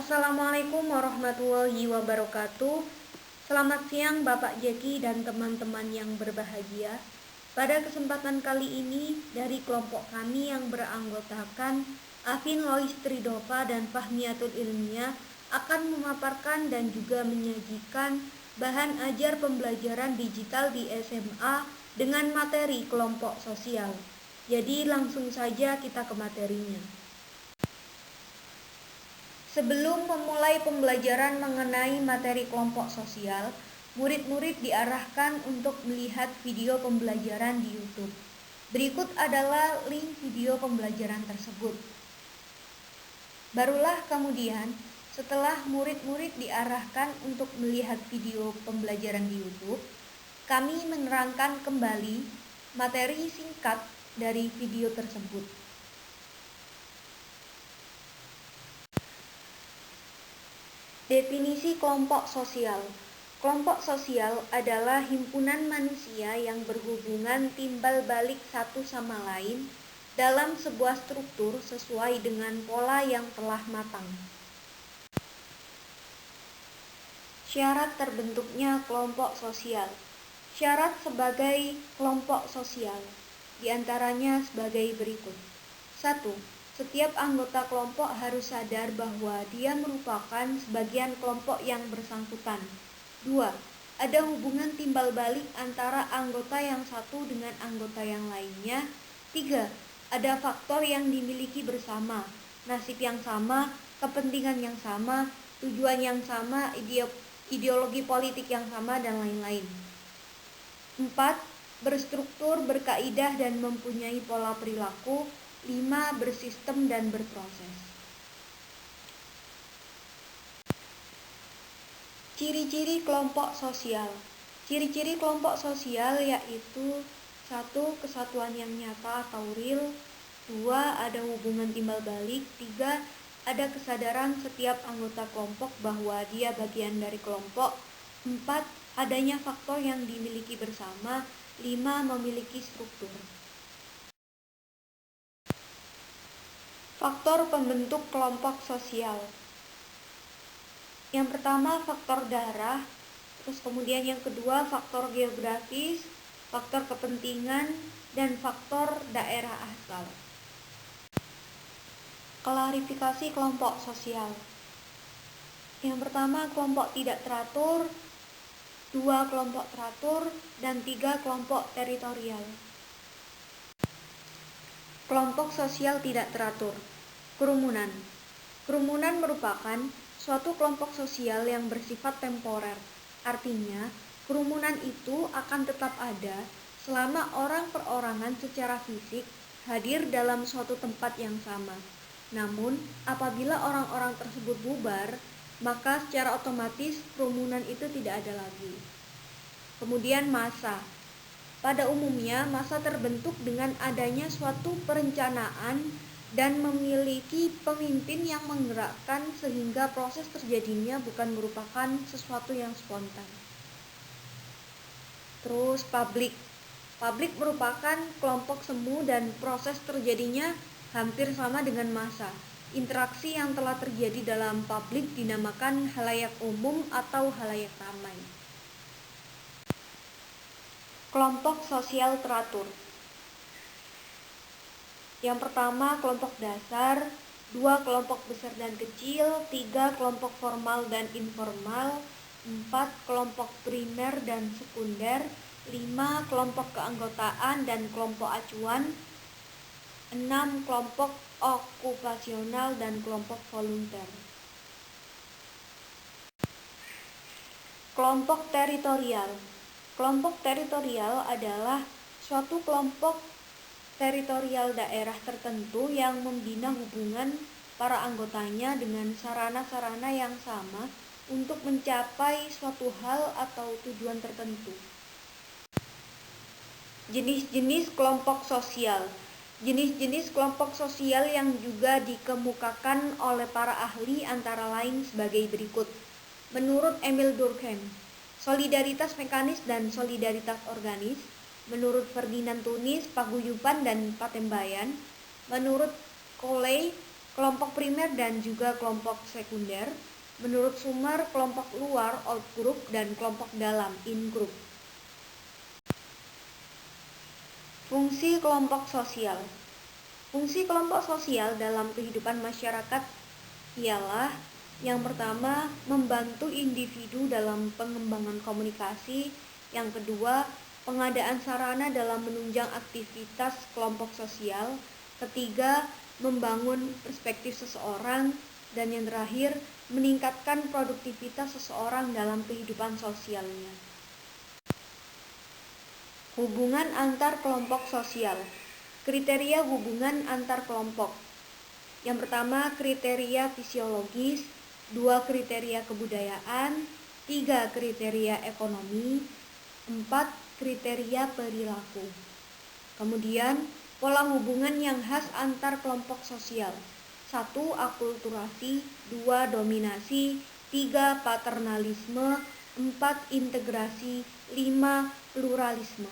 Assalamualaikum warahmatullahi wabarakatuh. Selamat siang Bapak Jeki dan teman-teman yang berbahagia. Pada kesempatan kali ini dari kelompok kami yang beranggotakan Afin Lois Tridova dan Fahmiatul Ilmiah akan memaparkan dan juga menyajikan bahan ajar pembelajaran digital di SMA dengan materi kelompok sosial. Jadi langsung saja kita ke materinya. Sebelum memulai pembelajaran mengenai materi kelompok sosial, murid-murid diarahkan untuk melihat video pembelajaran di YouTube. Berikut adalah link video pembelajaran tersebut. Barulah kemudian, setelah murid-murid diarahkan untuk melihat video pembelajaran di YouTube, kami menerangkan kembali materi singkat dari video tersebut. Definisi kelompok sosial. Kelompok sosial adalah himpunan manusia yang berhubungan timbal balik satu sama lain dalam sebuah struktur sesuai dengan pola yang telah matang. Syarat terbentuknya kelompok sosial. Syarat sebagai kelompok sosial diantaranya sebagai berikut. 1. Setiap anggota kelompok harus sadar bahwa dia merupakan sebagian kelompok yang bersangkutan. 2. Ada hubungan timbal balik antara anggota yang satu dengan anggota yang lainnya. 3. Ada faktor yang dimiliki bersama, nasib yang sama, kepentingan yang sama, tujuan yang sama, ideologi politik yang sama, dan lain-lain. 4. Berstruktur, berkaidah, dan mempunyai pola perilaku. 5. Bersistem dan berproses. Ciri-ciri kelompok sosial. Ciri-ciri kelompok sosial yaitu 1. Kesatuan yang nyata atau real. 2. Ada hubungan timbal balik. 3. Ada kesadaran setiap anggota kelompok bahwa dia bagian dari kelompok. 4. Adanya faktor yang dimiliki bersama. 5. Memiliki struktur. Faktor pembentuk kelompok sosial. Yang pertama faktor darah, terus kemudian yang kedua faktor geografis, faktor kepentingan, dan faktor daerah asal. Klarifikasi kelompok sosial. Yang pertama kelompok tidak teratur, 2 kelompok teratur, dan 3 kelompok teritorial. Kelompok sosial tidak teratur. Kerumunan. Kerumunan merupakan suatu kelompok sosial yang bersifat temporer. Artinya, kerumunan itu akan tetap ada selama orang perorangan secara fisik hadir dalam suatu tempat yang sama. Namun, apabila orang-orang tersebut bubar, maka secara otomatis kerumunan itu tidak ada lagi. Kemudian massa. Pada umumnya, massa terbentuk dengan adanya suatu perencanaan dan memiliki pemimpin yang menggerakkan sehingga proses terjadinya bukan merupakan sesuatu yang spontan. Terus publik. Publik merupakan kelompok semu dan proses terjadinya hampir sama dengan massa. Interaksi yang telah terjadi dalam publik dinamakan halayak umum atau halayak ramai. Kelompok sosial teratur. Yang pertama kelompok dasar, 2 kelompok besar dan kecil, 3 kelompok formal dan informal, 4 kelompok primer dan sekunder, 5 kelompok keanggotaan dan kelompok acuan, 6 kelompok okupasional dan kelompok volunteer. Kelompok teritorial. Kelompok teritorial adalah suatu kelompok teritorial daerah tertentu yang membina hubungan para anggotanya dengan sarana-sarana yang sama untuk mencapai suatu hal atau tujuan tertentu. Jenis-jenis kelompok sosial. Jenis-jenis kelompok sosial yang juga dikemukakan oleh para ahli antara lain sebagai berikut. Menurut Emil Durkheim, solidaritas mekanis dan solidaritas organis. Menurut Ferdinand Tunis, paguyuban dan patembayan. Menurut Cole, kelompok primer dan juga kelompok sekunder. Menurut Sumer, kelompok luar outgroup dan kelompok dalam ingroup. Fungsi kelompok sosial. Fungsi kelompok sosial dalam kehidupan masyarakat ialah yang pertama, membantu individu dalam pengembangan komunikasi. Yang kedua, pengadaan sarana dalam menunjang aktivitas kelompok sosial. Ketiga, membangun perspektif seseorang. Dan yang terakhir, meningkatkan produktivitas seseorang dalam kehidupan sosialnya. Hubungan antar kelompok sosial. Kriteria hubungan antar kelompok. Yang pertama, kriteria fisiologis. 2, kriteria kebudayaan. 3, kriteria ekonomi. 4, kriteria perilaku. Kemudian, pola hubungan yang khas antar kelompok sosial. 1, akulturasi. 2, dominasi. 3, paternalisme. 4, integrasi. 5, pluralisme.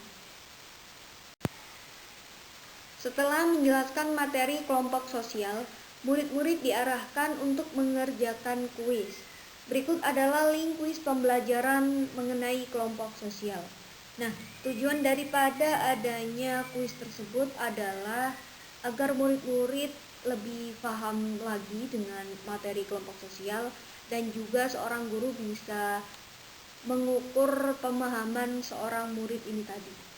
Setelah menjelaskan materi kelompok sosial, murid-murid diarahkan untuk mengerjakan kuis. Berikut adalah link kuis pembelajaran mengenai kelompok sosial. Nah, tujuan daripada adanya kuis tersebut adalah agar murid-murid lebih paham lagi dengan materi kelompok sosial dan juga seorang guru bisa mengukur pemahaman seorang murid ini tadi.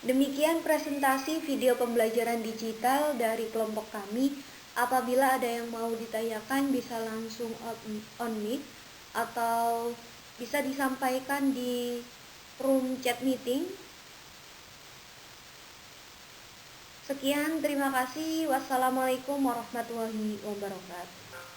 Demikian presentasi video pembelajaran digital dari kelompok kami. Apabila ada yang mau ditanyakan bisa langsung on mic atau bisa disampaikan di room chat meeting. Sekian, terima kasih. Wassalamualaikum warahmatullahi wabarakatuh.